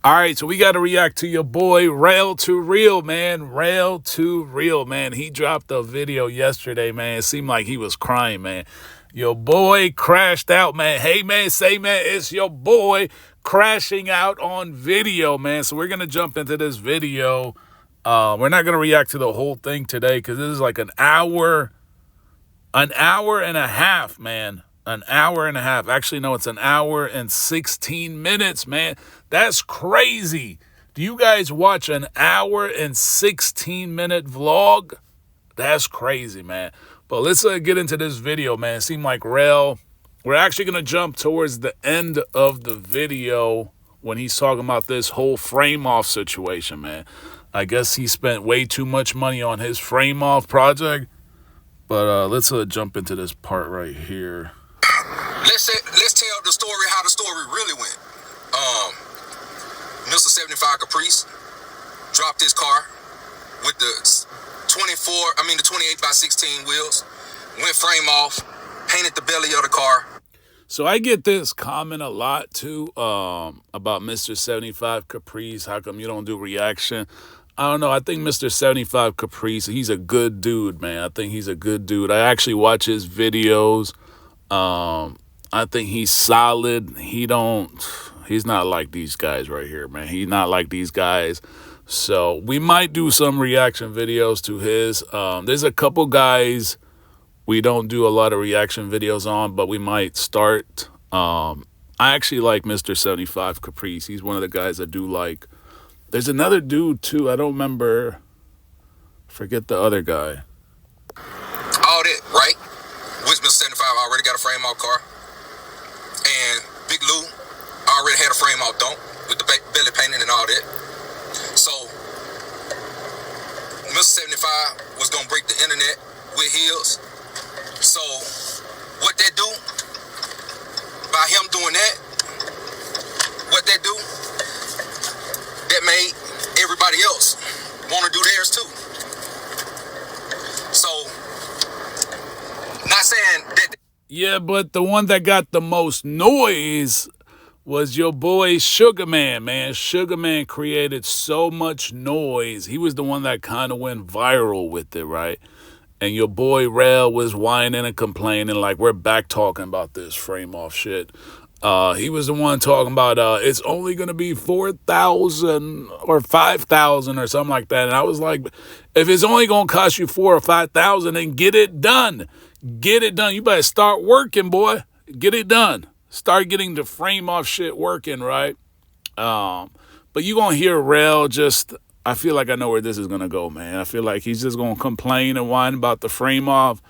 All right, so we got to react to your boy, Rell to Real, man. Rell to Real, man. He dropped a video yesterday, man. It seemed like he was crying, man. Your boy crashed out, man. Hey, man, say, man, it's your boy crashing out on video, man. So we're going to jump into this video. We're not going to react to the whole thing today because this is like an hour and a half, man. An hour and a half. Actually, no, it's an hour and 16 minutes, man. That's crazy. Do you guys watch an hour and 16-minute vlog? That's crazy, man. But let's get into this video, man. It seemed like Rell. We're actually going to jump towards the end of the video when he's talking about this whole frame-off situation, man. I guess he spent way too much money on his frame-off project. But let's jump into this part right here. Let's tell the story how the story really went. Mr. 75 Caprice dropped his car with the 28 by 16 wheels, went frame off, painted the belly of the car. So I get this comment a lot too about Mr. 75 Caprice. How come you don't do reaction? I don't know. I think Mr. 75 Caprice, he's a good dude, man. I think he's a good dude. I actually watch his videos. I think he's solid. He's not like these guys right here, man. He's not like these guys. So we might do some reaction videos to his. There's a couple guys we don't do a lot of reaction videos on, but we might start. I actually like Mr. 75 Caprice. He's one of the guys I do like. There's another dude too. I don't remember. Forget the other guy. All that, right? Which Mr. 75 already got a frame out car. And Big Lou already had a frame out dump with the belly painting and all that. So Mr. 75 was gonna break the internet with heels. So what that do? By him doing that, what that do? That made everybody else want to do theirs too. So, not saying that. Yeah, but the one that got the most noise was your boy Sugaman, man. Sugaman created so much noise. He was the one that kind of went viral with it, right? And your boy Rell was whining and complaining like we're back talking about this frame off shit. He was the one talking about it's only going to be 4,000 or 5,000 or something like that. And I was like, if it's only going to cost you 4,000 or 5,000, then get it done. Get it done. You better start working, boy. Get it done. Start getting the frame off shit working, right? But you going to hear Rell just, I feel like I know where this is going to go, man. I feel like he's just going to complain and whine about the frame off.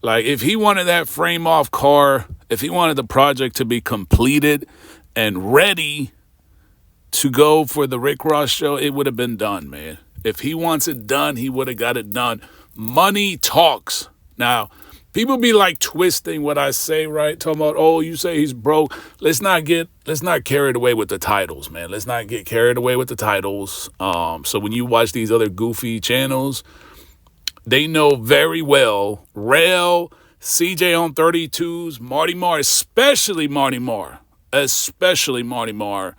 Like, if he wanted that frame off car, if he wanted the project to be completed and ready to go for the Rick Ross show, it would have been done, man. If he wants it done, he would have got it done. Money talks. Now, people be like twisting what I say, right? Talking about, oh, you say he's broke. Let's not carried away with the titles, man. Let's not get carried away with the titles. So when you watch these other goofy channels, they know very well Rell, CJ on 32s, Marty Marr, especially Marty Marr,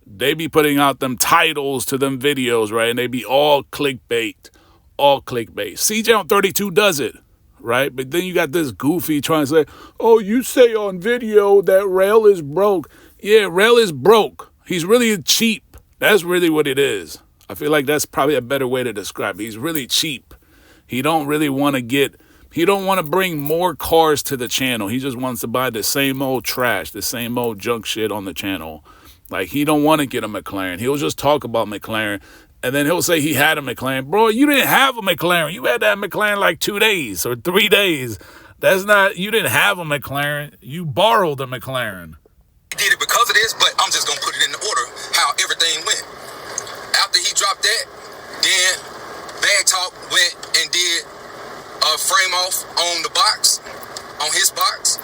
they be putting out them titles to them videos, right? And they be all clickbait. CJ on 32 does it, right? But then you got this goofy trying to say, oh, you say on video that Rell is broke. Yeah, Rell is broke. He's really cheap. That's really what it is. I feel like that's probably a better way to describe it. He's really cheap. He don't really want to bring more cars to the channel. He just wants to buy the same old trash, the same old junk shit on the channel. Like, he don't want to get a McLaren. He'll just talk about McLaren, and then he'll say he had a McLaren. Bro, you didn't have a McLaren. You had that McLaren like 2 days or 3 days. You didn't have a McLaren. You borrowed a McLaren. He did it because of this, but I'm just going to put it in the order how everything went. After he dropped that, then Bag Talk went and did a frame off on the box, on his box.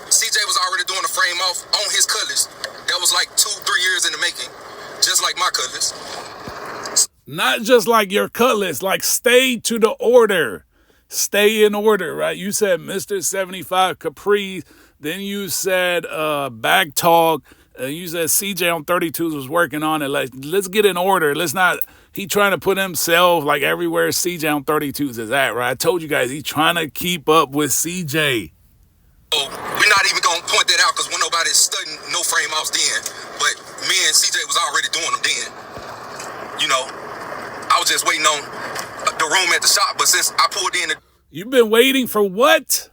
CJ was already doing a frame off on his Cutlass. That was like 2-3 years in the making, just like my Cutlass. Not just like your Cutlass, like stay to the order. Stay in order, right? You said Mr. 75 Caprice, then you said Bag Talk, You said CJ on 32s was working on it. Like, let's get in order. Let's not. He trying to put himself like everywhere CJ on 32s is at, right? I told you guys he's trying to keep up with CJ. So we're not even gonna point that out because when nobody's studying no frame offs then, but me and CJ was already doing them then. You know, I was just waiting on the room at the shop, but since I pulled in, You've been waiting for what?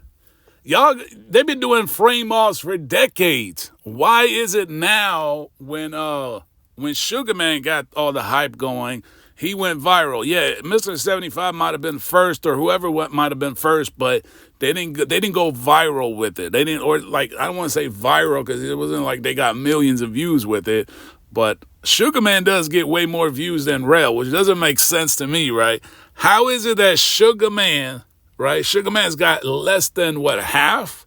Y'all, they've been doing frame offs for decades. Why is it now when Sugaman got all the hype going, he went viral? Yeah, Mr. 75 might have been first, or whoever might have been first, but they didn't go viral with it. They didn't, or like, I don't want to say viral because it wasn't like they got millions of views with it, but Sugaman does get way more views than Rell, which doesn't make sense to me, right? How is it that Sugaman, right? Sugaman's got less than what, half?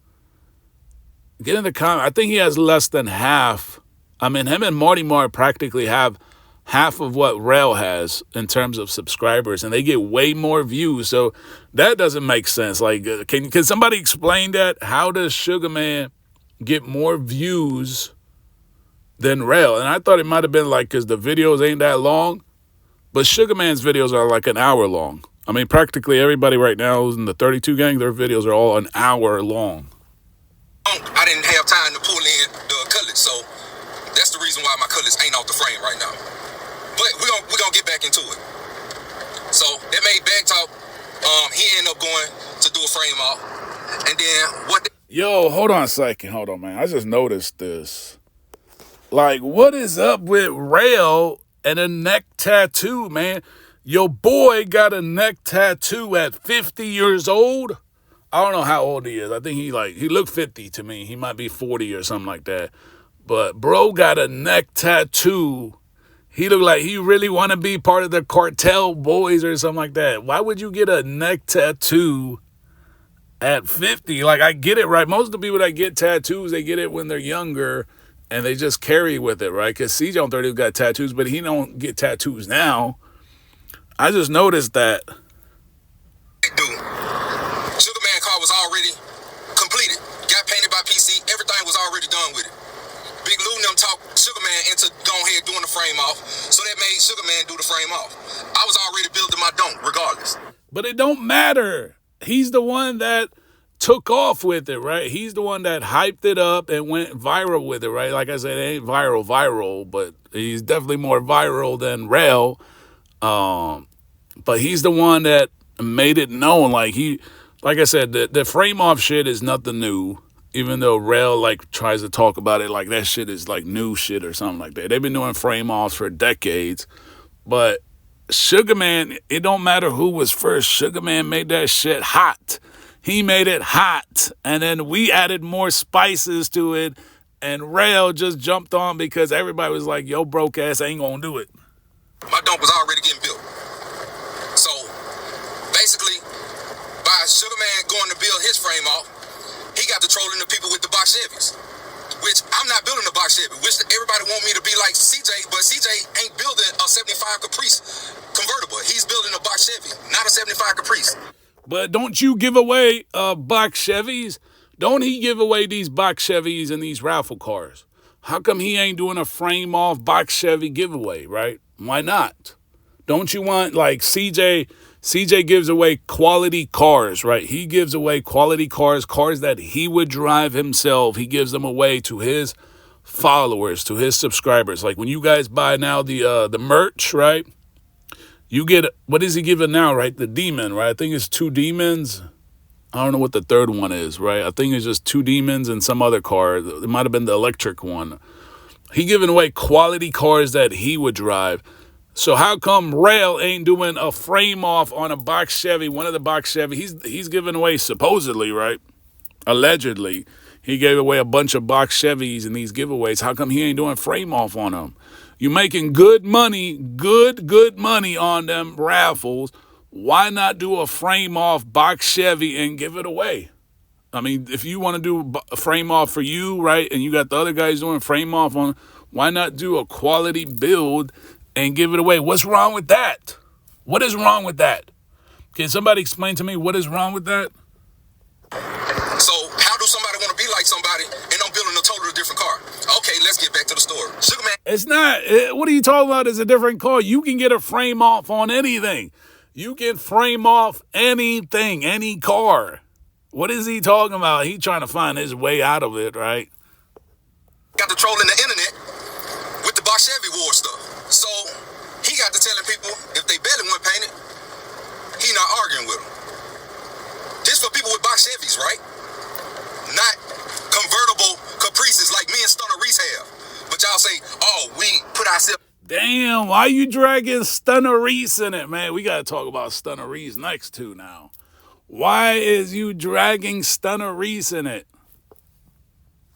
Get in the comment. I think he has less than half. I mean, him and Marty Mark practically have half of what Rell has in terms of subscribers, and they get way more views. So that doesn't make sense. Like, can somebody explain that? How does Sugaman get more views than Rell? And I thought it might have been like because the videos ain't that long, but Sugaman's videos are like an hour long. I mean, practically everybody right now who's in the 32 gang, their videos are all an hour long. I didn't have time to pull in the cutlets, so that's the reason why my cutlets ain't off the frame right now. But we're gonna get back into it. So that made Bag Talk. He ended up going to do a frame off, and then what? Yo, hold on a second. Hold on, man. I just noticed this. Like, what is up with Rell and a neck tattoo, man? Your boy got a neck tattoo at 50 years old. I don't know how old he is. I think he looked 50 to me. He might be 40 or something like that. But bro got a neck tattoo. He looked like he really want to be part of the cartel boys or something like that. Why would you get a neck tattoo at 50? Like, I get it, right? Most of the people that get tattoos, they get it when they're younger and they just carry with it, right? Because CJ on 30 got tattoos, but he don't get tattoos now. I just noticed that. Dude, Sugaman car was already completed. Got painted by PC. Everything was already done with it. Big Lou and them talked Sugaman into going ahead doing the frame off. So that made Sugaman do the frame off. I was already building my dome regardless. But it don't matter. He's the one that took off with it, right? He's the one that hyped it up and went viral with it, right? Like I said, it ain't viral, but he's definitely more viral than Rell. But he's the one that made it known. Like I said, the frame off shit is nothing new. Even though Rell like tries to talk about it like that shit is like new shit or something like that. They've been doing frame offs for decades. But Sugaman, it don't matter who was first. Sugaman made that shit hot. He made it hot. And then we added more spices to it. And Rell just jumped on because everybody was like, yo, broke ass ain't gonna do it. My dump was already getting built. So basically, by Sugaman going to build his frame off, he got to trolling the people with the box Chevys. Which I'm not building a box Chevy. Which everybody want me to be like CJ, but CJ ain't building a 75 Caprice convertible. He's building a box Chevy, not a 75 Caprice. But don't you give away box Chevys? Don't he give away these box Chevys and these raffle cars? How come he ain't doing a frame off box Chevy giveaway, right? Why not? Don't you want, like, CJ gives away quality cars, right? He gives away quality cars that he would drive himself. He gives them away to his followers, to his subscribers. Like when you guys buy now the merch, right? You get, what is he giving now, right? The demon, right? I think it's 2 demons. I don't know what the third one is, right? I think it's just 2 demons and some other car. It might have been the electric one. He giving away quality cars that he would drive. So how come Rell ain't doing a frame off on a box Chevy, one of the box Chevy? He's giving away, supposedly, right? Allegedly, he gave away a bunch of box Chevys in these giveaways. How come he ain't doing frame off on them? You're making good money on them raffles. Why not do a frame off box Chevy and give it away? I mean, if you want to do a frame off for you, right, and you got the other guys doing frame off on, why not do a quality build and give it away? What's wrong with that? What is wrong with that? Can somebody explain to me what is wrong with that? So how do somebody want to be like somebody and I'm building a totally different car? Okay, let's get back to the story. Sugaman. It's not. What are you talking about? It's a different car. You can get a frame off on anything. You can frame off anything, any car. What is he talking about? He trying to find his way out of it, right? Got the trolling the internet with the box Chevy war stuff. So he got to telling people if they belly wasn't painted, he not arguing with them. This for people with box Chevys, right? Not convertible Caprices like me and Stunner Reese have. But y'all say, oh, we put ourselves. Damn, why you dragging Stunner Reese in it, man? We got to talk about Stunner Reese next too now. Why is you dragging Stunner Reese in it?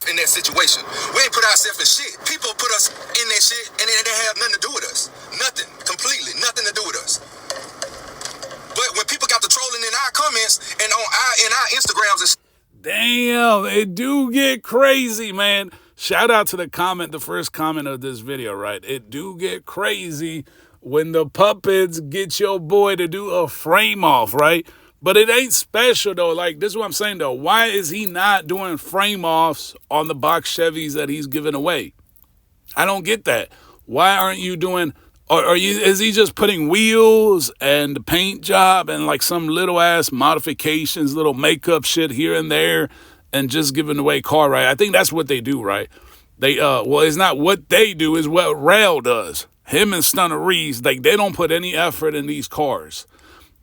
In that situation, we ain't put ourselves in shit. People put us in that shit, and they have nothing to do with us. Nothing, completely, nothing to do with us. But when people got the trolling in our comments and on our Instagrams and damn, it do get crazy, man. Shout out to the first comment of this video, right? It do get crazy when the puppets get your boy to do a frame off, right? But it ain't special, though. Like, this is what I'm saying, though. Why is he not doing frame-offs on the box Chevys that he's giving away? I don't get that. Why aren't you doing... Is he just putting wheels and the paint job and, like, some little-ass modifications, little makeup shit here and there and just giving away car, right? I think that's what they do, right? Well, it's not what they do. It's what Rell does. Him and Stunner Reese, like, they don't put any effort in these cars.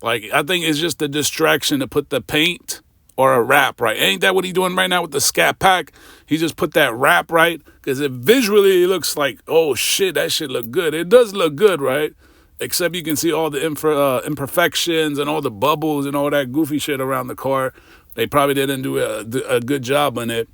Like, I think it's just a distraction to put the paint or a wrap right. Ain't that what he's doing right now with the Scat Pack? He just put that wrap right because it visually looks like, oh, shit, that shit look good. It does look good, right? Except you can see all the imperfections and all the bubbles and all that goofy shit around the car. They probably didn't do a good job on it.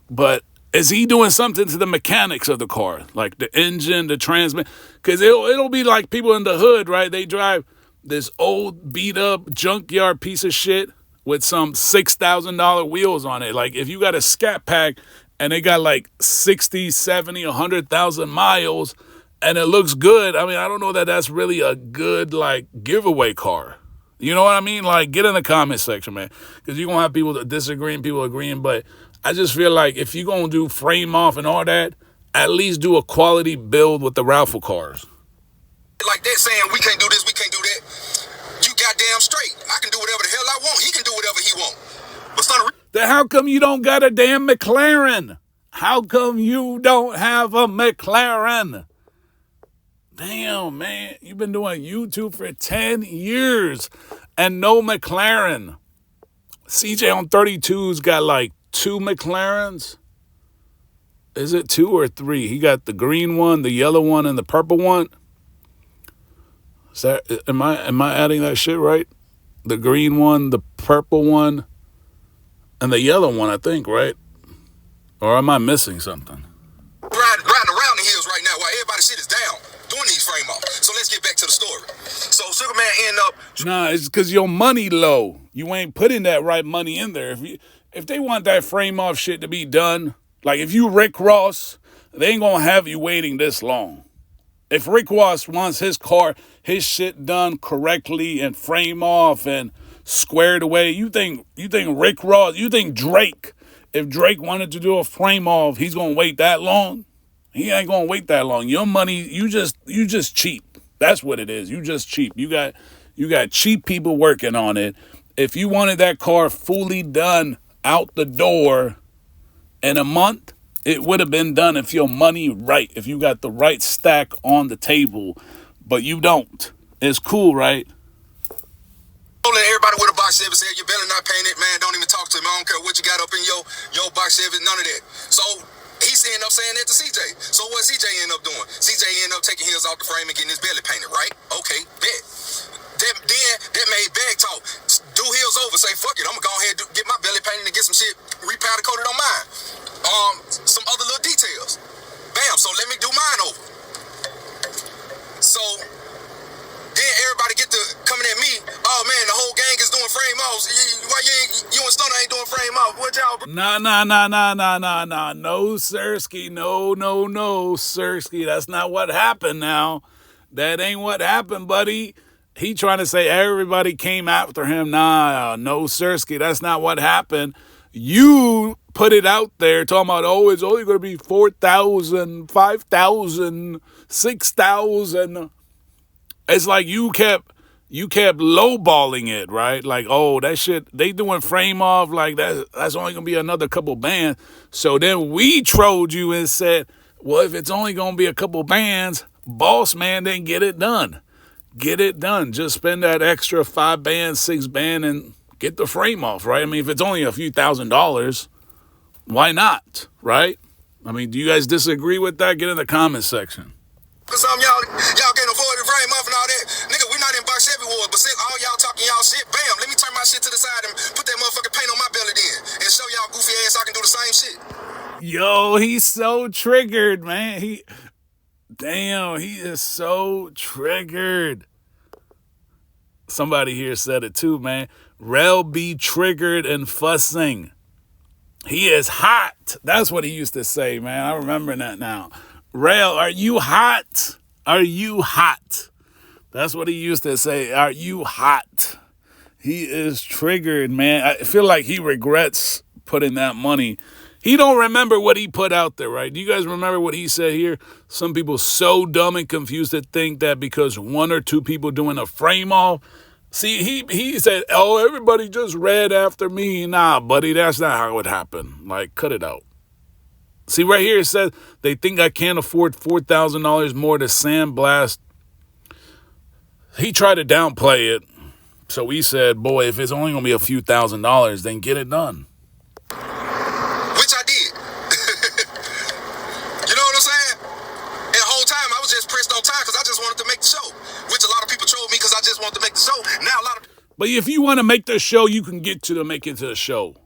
But is he doing something to the mechanics of the car? Like the engine, the transmission? Because it'll be like people in the hood, right? They drive this old beat-up junkyard piece of shit with some $6,000 wheels on it. Like, if you got a Scat Pack and they got like 60, 70, 100,000 miles and it looks good, I mean, I don't know that that's really a good, like, giveaway car. You know what I mean? Like, get in the comment section, man. Because you're going to have people disagreeing, people agreeing. But I just feel like if you're going to do frame off and all that, at least do a quality build with the raffle cars. Like that saying, we can't do this, we can't do that. You goddamn straight. I can do whatever the hell I want. He can do whatever he want. But Stunner, then how come you don't got a damn McLaren? How come you don't have a McLaren? Damn, man. You've been doing YouTube for 10 years and no McLaren. CJ on 32's got like 2 McLarens. Is it 2 or 3? He got the green one, the yellow one, and the purple one. Is that, am I adding that shit right? The green one, the purple one, and the yellow one, I think, right? Or am I missing something? Riding around the hills right now while everybody's shit is down doing these frame offs. So let's get back to the story. So Sugaman end up. Nah, it's because your money low. You ain't putting that right money in there. If they want that frame off shit to be done, like if you Rick Ross, they ain't gonna have you waiting this long. If Rick Ross wants his car, his shit done correctly and frame off and squared away, you think Rick Ross, you think Drake, if Drake wanted to do a frame off, he's going to wait that long? He ain't going to wait that long. Your money, you just cheap. That's what it is. You just cheap. You got cheap people working on it. If you wanted that car fully done out the door in a month, it would have been done if your money right, if you got the right stack on the table, but you don't. It's cool, right? Everybody with a box Chevy said, your belly not painted, man, don't even talk to me. I don't care what you got up in your box Chevy, none of that. So he's ended up saying that to CJ. So what CJ end up doing? CJ ended up taking his off the frame and getting his belly painted, right? Okay, bet. Then that made bag talk. Do heels over, say, fuck it, I'm gonna go ahead and get my belly painted and get some shit repowder coated on mine. Some other little details. Bam, so let me do mine over. So then everybody get to coming at me. Oh man, the whole gang is doing frame offs. Why you and Stunner ain't doing frame off? What y'all? Nah. No, Sirski. No, Sirski. That's not what happened now. That ain't what happened, buddy. He trying to say everybody came after him. Nah, no, Sirski. That's not what happened. You put it out there talking about, oh, it's only going to be 4,000, 5,000, 6,000. It's like you kept lowballing it, right? Like, oh, that shit, they doing frame off, like that's only gonna be another couple bands. So then we trolled you and said, well, if it's only gonna be a couple bands, boss man, then get it done. Get it done. Just spend that extra 5 bands, 6 band, and get the frame off, right? I mean, if it's only a few $1,000s, why not, right? I mean, do you guys disagree with that? Get in the comment section. Cause some y'all can't afford the frame off and all that. Nigga, we not in box Chevy wars, but since all y'all talking y'all shit, bam, let me turn my shit to the side and put that motherfucking paint on my belly then. And show y'all goofy ass I can do the same shit. Yo, he's so triggered, man. He is so triggered. Somebody here said it too, man. Rell be triggered and fussing. He is hot. That's what he used to say, man. I remember that now. Rell, are you hot? Are you hot? That's what he used to say. Are you hot? He is triggered, man. I feel like he regrets putting that money. He don't remember what he put out there, right? Do you guys remember what he said here? Some people so dumb and confused to think that because 1 or 2 people doing a frame off. See, he said, oh, everybody just read after me. Nah, buddy, that's not how it happened. Like, cut it out. See, right here it says they think I can't afford $4,000 more to sandblast. He tried to downplay it. So he said, boy, if it's only going to be a few $1,000s, then get it done. Which I did. You know what I'm saying? And the whole time I was just pressed on time because I just wanted to make the show. Which a lot of people trolled me because I just wanted to make the show. Now a lot of... But if you want to make the show, you can get to make it to the show.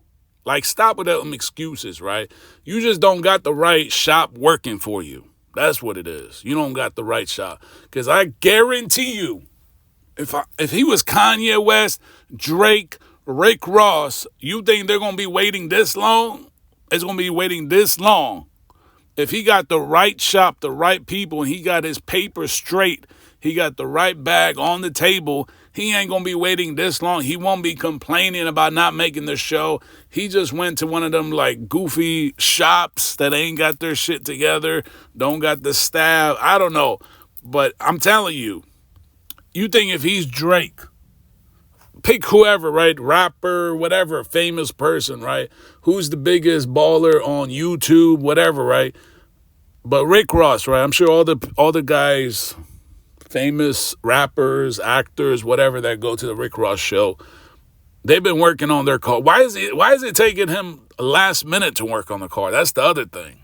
Like, stop with them excuses, right? You just don't got the right shop working for you. That's what it is. You don't got the right shop. Because I guarantee you, if he was Kanye West, Drake, Rick Ross, you think they're going to be waiting this long? It's going to be waiting this long. If he got the right shop, the right people, and he got his paper straight, he got the right bag on the table, he ain't going to be waiting this long. He won't be complaining about not making the show. He just went to one of them like goofy shops that ain't got their shit together, don't got the staff. I don't know. But I'm telling you, you think if he's Drake, pick whoever, right? Rapper, whatever, famous person, right? Who's the biggest baller on YouTube, whatever, right? But Rick Ross, right? I'm sure all the guys, famous rappers, actors, whatever that go to the Rick Ross show, they've been working on their car. Why is it taking him last minute to work on the car? That's the other thing.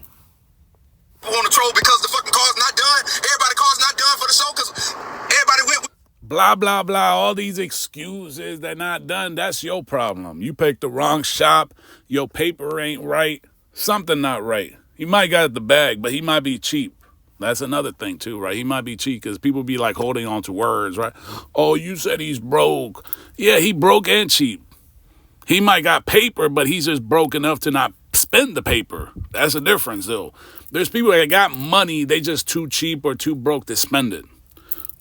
I want to troll because the fucking car's not done. Everybody's car's not done for the show because everybody went. Blah, blah, blah. All these excuses, they're not done. That's your problem. You picked the wrong shop. Your paper ain't right. Something not right. He might got the bag, but he might be cheap. That's another thing too, right? He might be cheap because people be like holding on to words, right? Oh, you said he's broke. Yeah, he broke and cheap. He might got paper, but he's just broke enough to not spend the paper. That's the difference, though. There's people that got money, they just too cheap or too broke to spend it.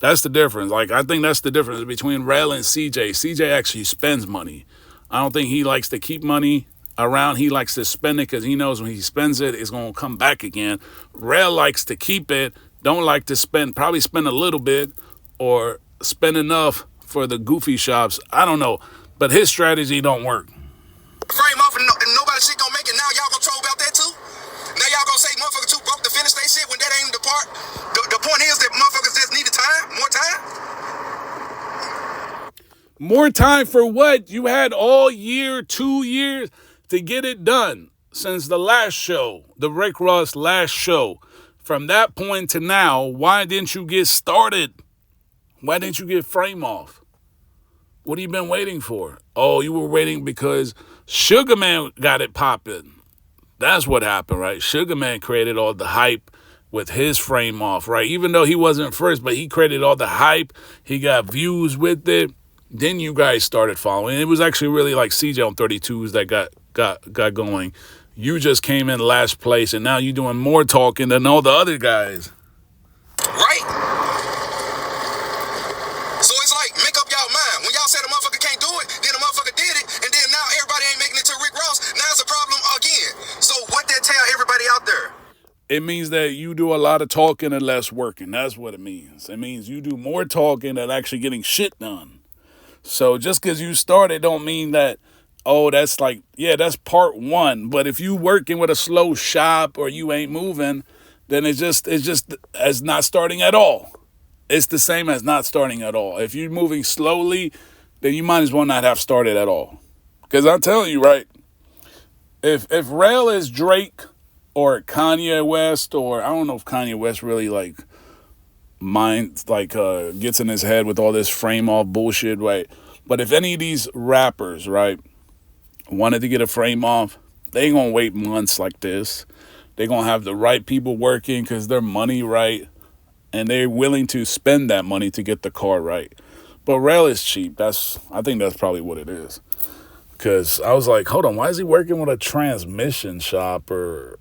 That's the difference. Like, I think that's the difference between Rell and CJ. CJ actually spends money. I don't think he likes to keep money around. He likes to spend it because he knows when he spends it, it's going to come back again. Rell likes to keep it, don't like to spend, probably spend a little bit or spend enough for the goofy shops. I don't know, but his strategy don't work. Frame off and nobody shit gonna make it. Now y'all gonna troll about that too? Now y'all gonna say motherfuckers too broke to finish their shit when that ain't the part? The point is that motherfuckers just needed time, more time. More time for what? You had all year, 2 years to get it done since the last show, the Rick Ross last show. From that point to now, why didn't you get started? Why didn't you get frame off? What have you been waiting for? Oh, you were waiting because Sugaman got it popping. That's what happened, right? Sugaman created all the hype with his frame off, right? Even though he wasn't first, but he created all the hype. He got views with it. Then you guys started following. It was actually really like CJ on 32s that got going. You just came in last place, and now you're doing more talking than all the other guys. Right? So it's like, make up y'all mind. When y'all said a motherfucker can't do it, then a motherfucker did it, and then now everybody ain't making it to Rick Ross. Now it's a It means that you do a lot of talking and less working. That's what it means. It means you do more talking than actually getting shit done. So just because you started don't mean that, oh, that's like, yeah, that's part one. But if you working with a slow shop or you ain't moving, then it's just as not starting at all. It's the same as not starting at all. If you're moving slowly, then you might as well not have started at all. Because I'm telling you, right, if Rell is Drake or Kanye West, or I don't know if Kanye West really like gets in his head with all this frame off bullshit, right? But if any of these rappers, right, wanted to get a frame off, they ain't gonna wait months like this. They gonna have the right people working because their money right, and they're willing to spend that money to get the car right. But Rell is cheap. I think that's probably what it is. Because I was like, hold on, why is he working with a transmission shop? Or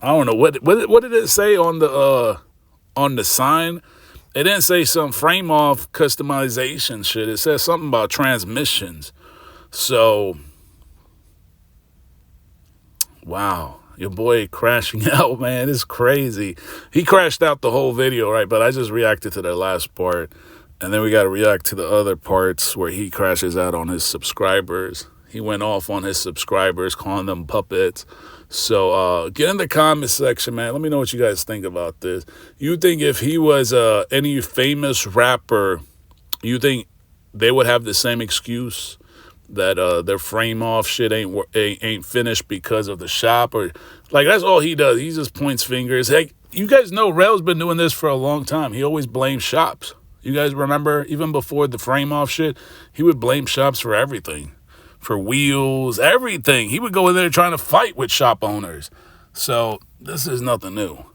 I don't know, what did it say on the sign? It didn't say some frame off customization shit. It said something about transmissions. So, wow, your boy crashing out, man. It's crazy. He crashed out the whole video, right? But I just reacted to the last part. And then we got to react to the other parts where he crashes out on his subscribers. He went off on his subscribers, calling them puppets. So get in the comment section, man. Let me know what you guys think about this. You think if he was any famous rapper, you think they would have the same excuse that their frame off shit ain't finished because of the shop? Or like, that's all he does. He just points fingers. Hey, you guys know Rell's been doing this for a long time. He always blames shops. You guys remember, even before the frame off shit, he would blame shops for everything. For wheels, everything. He would go in there trying to fight with shop owners. So this is nothing new.